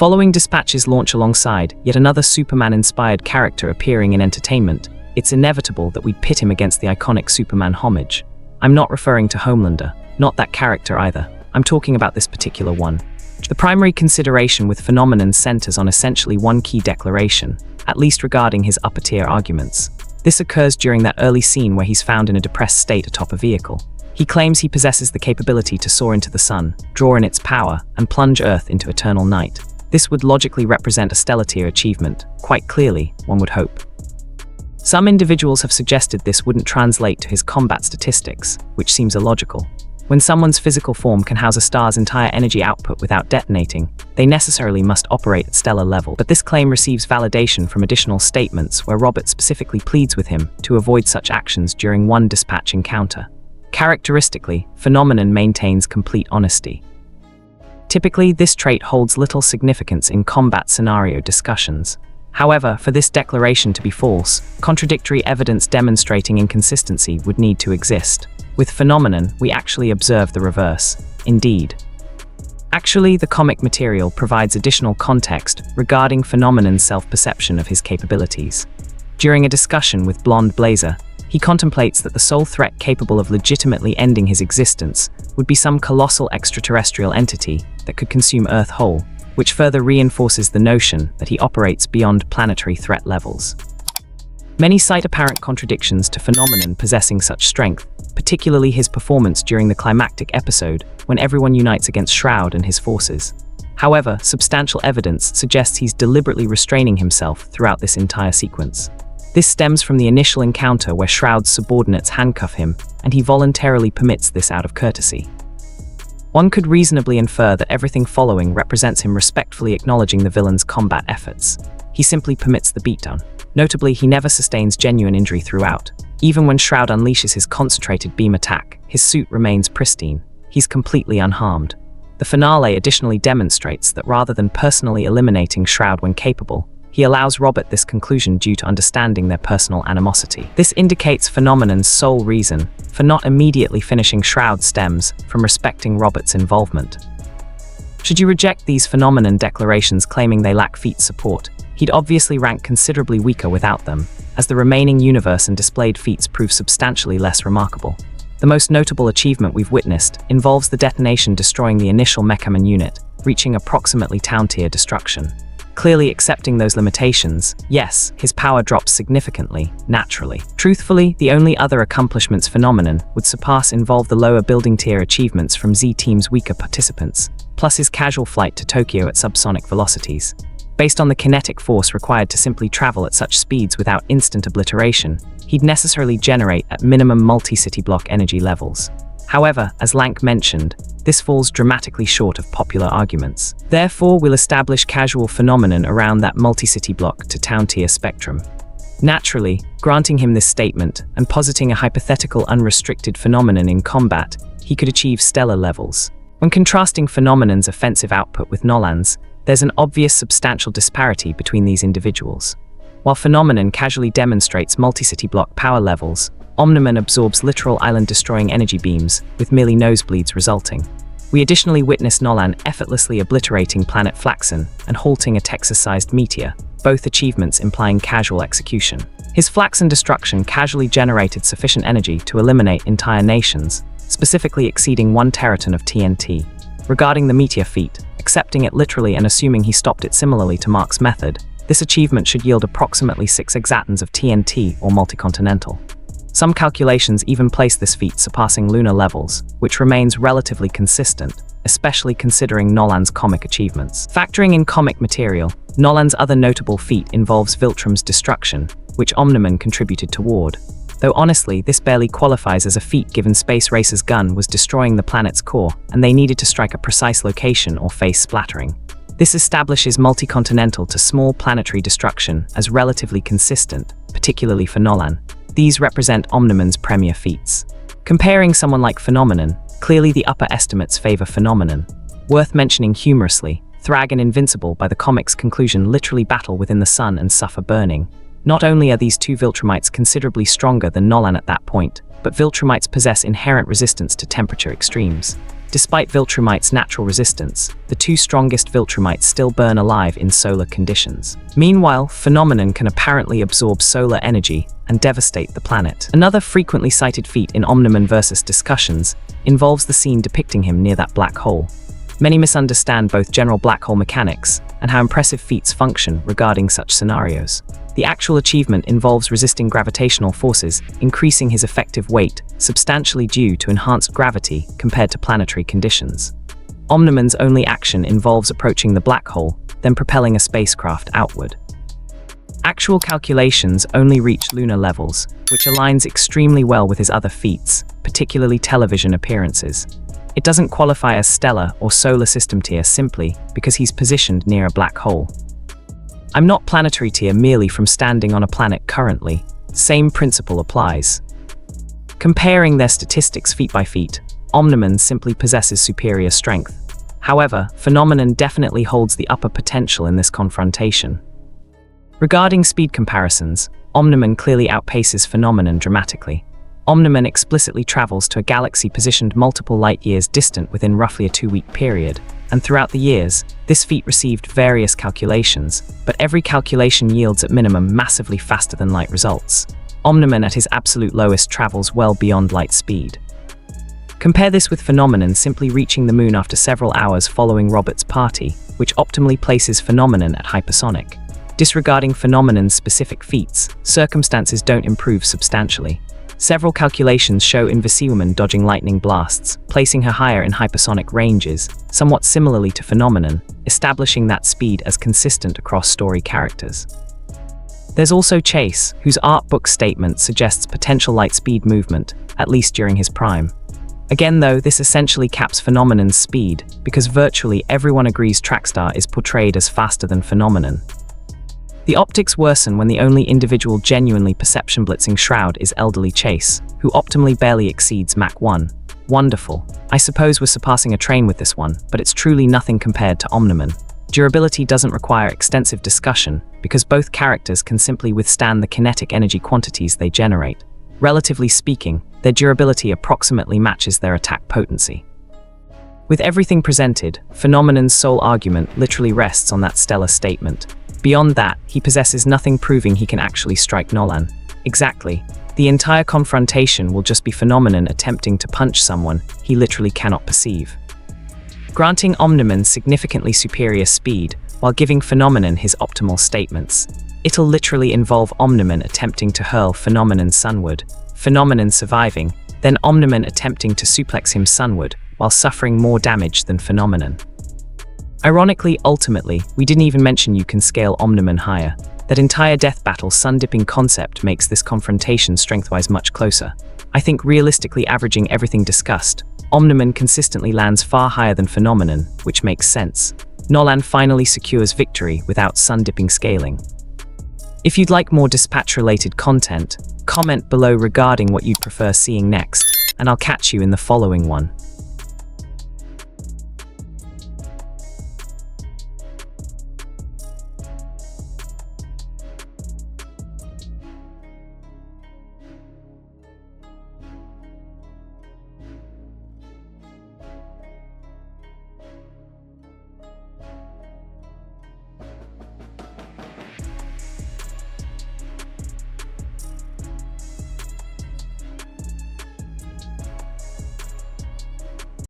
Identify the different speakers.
Speaker 1: Following Dispatch's launch alongside yet another Superman-inspired character appearing in entertainment, it's inevitable that we'd pit him against the iconic Superman homage. I'm not referring to Homelander, not that character either. I'm talking about this particular one. The primary consideration with Phenomaman centers on essentially one key declaration, at least regarding his upper-tier arguments. This occurs during that early scene where he's found in a depressed state atop a vehicle. He claims he possesses the capability to soar into the sun, draw in its power, and plunge Earth into eternal night. This would logically represent a stellar-tier achievement, quite clearly, one would hope. Some individuals have suggested this wouldn't translate to his combat statistics, which seems illogical. When someone's physical form can house a star's entire energy output without detonating, they necessarily must operate at stellar level. But this claim receives validation from additional statements where Robert specifically pleads with him to avoid such actions during one Dispatch encounter. Characteristically, Phenomaman maintains complete honesty. Typically, this trait holds little significance in combat scenario discussions. However, for this declaration to be false, contradictory evidence demonstrating inconsistency would need to exist. With Phenomaman, we actually observe the reverse. Indeed. Actually, the comic material provides additional context regarding Phenomanan's self-perception of his capabilities. During a discussion with Blonde Blazer, he contemplates that the sole threat capable of legitimately ending his existence would be some colossal extraterrestrial entity that could consume Earth whole, which further reinforces the notion that he operates beyond planetary threat levels. Many cite apparent contradictions to Phenomaman possessing such strength, particularly his performance during the climactic episode when everyone unites against Shroud and his forces. However, substantial evidence suggests he's deliberately restraining himself throughout this entire sequence. This stems from the initial encounter where Shroud's subordinates handcuff him, and he voluntarily permits this out of courtesy. One could reasonably infer that everything following represents him respectfully acknowledging the villain's combat efforts. He simply permits the beatdown. Notably, he never sustains genuine injury throughout. Even when Shroud unleashes his concentrated beam attack, his suit remains pristine. He's completely unharmed. The finale additionally demonstrates that rather than personally eliminating Shroud when capable, he allows Robert this conclusion due to understanding their personal animosity. This indicates Phenomanan's sole reason for not immediately finishing Shroud stems from respecting Robert's involvement. Should you reject these Phenomaman declarations claiming they lack feat support, he'd obviously rank considerably weaker without them, as the remaining universe and displayed feats prove substantially less remarkable. The most notable achievement we've witnessed involves the detonation destroying the initial Mechaman unit, reaching approximately town-tier destruction. Clearly accepting those limitations, yes, his power drops significantly, naturally. Truthfully, the only other accomplishments Phenomaman would surpass involve the lower building tier achievements from Z-Team's weaker participants, plus his casual flight to Tokyo at subsonic velocities. Based on the kinetic force required to simply travel at such speeds without instant obliteration, he'd necessarily generate at minimum multi-city block energy levels. However, as Lank mentioned, this falls dramatically short of popular arguments. Therefore, we'll establish casual Phenomaman around that multi-city block to town-tier spectrum. Naturally, granting him this statement and positing a hypothetical unrestricted Phenomaman in combat, he could achieve stellar levels. When contrasting Phenomanan's offensive output with Nolan's, there's an obvious substantial disparity between these individuals. While Phenomaman casually demonstrates multi-city block power levels, Omni-Man absorbs literal island-destroying energy beams, with merely nosebleeds resulting. We additionally witness Nolan effortlessly obliterating planet Flaxan and halting a Texas-sized meteor, both achievements implying casual execution. His Flaxan destruction casually generated sufficient energy to eliminate entire nations, specifically exceeding 1 teraton of TNT. Regarding the meteor feat, accepting it literally and assuming he stopped it similarly to Mark's method, this achievement should yield approximately 6 exatons of TNT or multicontinental. Some calculations even place this feat surpassing lunar levels, which remains relatively consistent, especially considering Nolan's comic achievements. Factoring in comic material, Nolan's other notable feat involves Viltrum's destruction, which Omni-Man contributed toward. Though honestly, this barely qualifies as a feat given Space Racer's gun was destroying the planet's core, and they needed to strike a precise location or face splattering. This establishes multi-continental to small planetary destruction as relatively consistent, particularly for Nolan. These represent Omni-Man's premier feats. Comparing someone like Phenomaman, clearly the upper estimates favor Phenomaman. Worth mentioning humorously, Thrag and Invincible by the comic's conclusion literally battle within the sun and suffer burning. Not only are these two Viltrumites considerably stronger than Nolan at that point, but Viltrumites possess inherent resistance to temperature extremes. Despite Viltrumites' natural resistance, the two strongest Viltrumites still burn alive in solar conditions. Meanwhile, Phenomaman can apparently absorb solar energy and devastate the planet. Another frequently cited feat in Omni-Man versus discussions involves the scene depicting him near that black hole. Many misunderstand both general black hole mechanics and how impressive feats function regarding such scenarios. The actual achievement involves resisting gravitational forces, increasing his effective weight, substantially due to enhanced gravity compared to planetary conditions. Omni-Man's only action involves approaching the black hole, then propelling a spacecraft outward. Actual calculations only reach lunar levels, which aligns extremely well with his other feats, particularly television appearances. It doesn't qualify as stellar or solar system tier simply because he's positioned near a black hole. I'm not planetary tier merely from standing on a planet currently. Same principle applies. Comparing their statistics feat by feat, Omni-Man simply possesses superior strength. However, Phenomaman definitely holds the upper potential in this confrontation. Regarding speed comparisons, Omni-Man clearly outpaces Phenomaman dramatically. Omni-Man explicitly travels to a galaxy positioned multiple light-years distant within roughly a 2-week period, and throughout the years, this feat received various calculations, but every calculation yields at minimum massively faster than light results. Omni-Man at his absolute lowest travels well beyond light speed. Compare this with Phenomaman simply reaching the moon after several hours following Robert's party, which optimally places Phenomaman at hypersonic. Disregarding Phenomanan's specific feats, circumstances don't improve substantially. Several calculations show Invincible dodging lightning blasts, placing her higher in hypersonic ranges, somewhat similarly to Phenomaman, establishing that speed as consistent across story characters. There's also Chase, whose art book statement suggests potential light speed movement, at least during his prime. Again though, this essentially caps Phenomanan's speed, because virtually everyone agrees Trackstar is portrayed as faster than Phenomaman. The optics worsen when the only individual genuinely perception blitzing Shroud is elderly Chase, who optimally barely exceeds Mach 1. Wonderful. I suppose we're surpassing a train with this one, but it's truly nothing compared to Omni-Man. Durability doesn't require extensive discussion, because both characters can simply withstand the kinetic energy quantities they generate. Relatively speaking, their durability approximately matches their attack potency. With everything presented, Phenomanan's sole argument literally rests on that stellar statement. Beyond that, he possesses nothing proving he can actually strike Nolan. Exactly. The entire confrontation will just be Phenomaman attempting to punch someone he literally cannot perceive. Granting Omni-Man significantly superior speed, while giving Phenomaman his optimal statements, it'll literally involve Omni-Man attempting to hurl Phenomaman sunward, Phenomaman surviving, then Omni-Man attempting to suplex him sunward, while suffering more damage than Phenomaman. Ironically, ultimately, we didn't even mention you can scale Omni-Man higher. That entire death battle sun-dipping concept makes this confrontation strength-wise much closer. I think realistically averaging everything discussed, Omni-Man consistently lands far higher than Phenomaman, which makes sense. Nolan finally secures victory without sun-dipping scaling. If you'd like more Dispatch-related content, comment below regarding what you'd prefer seeing next, and I'll catch you in the following one.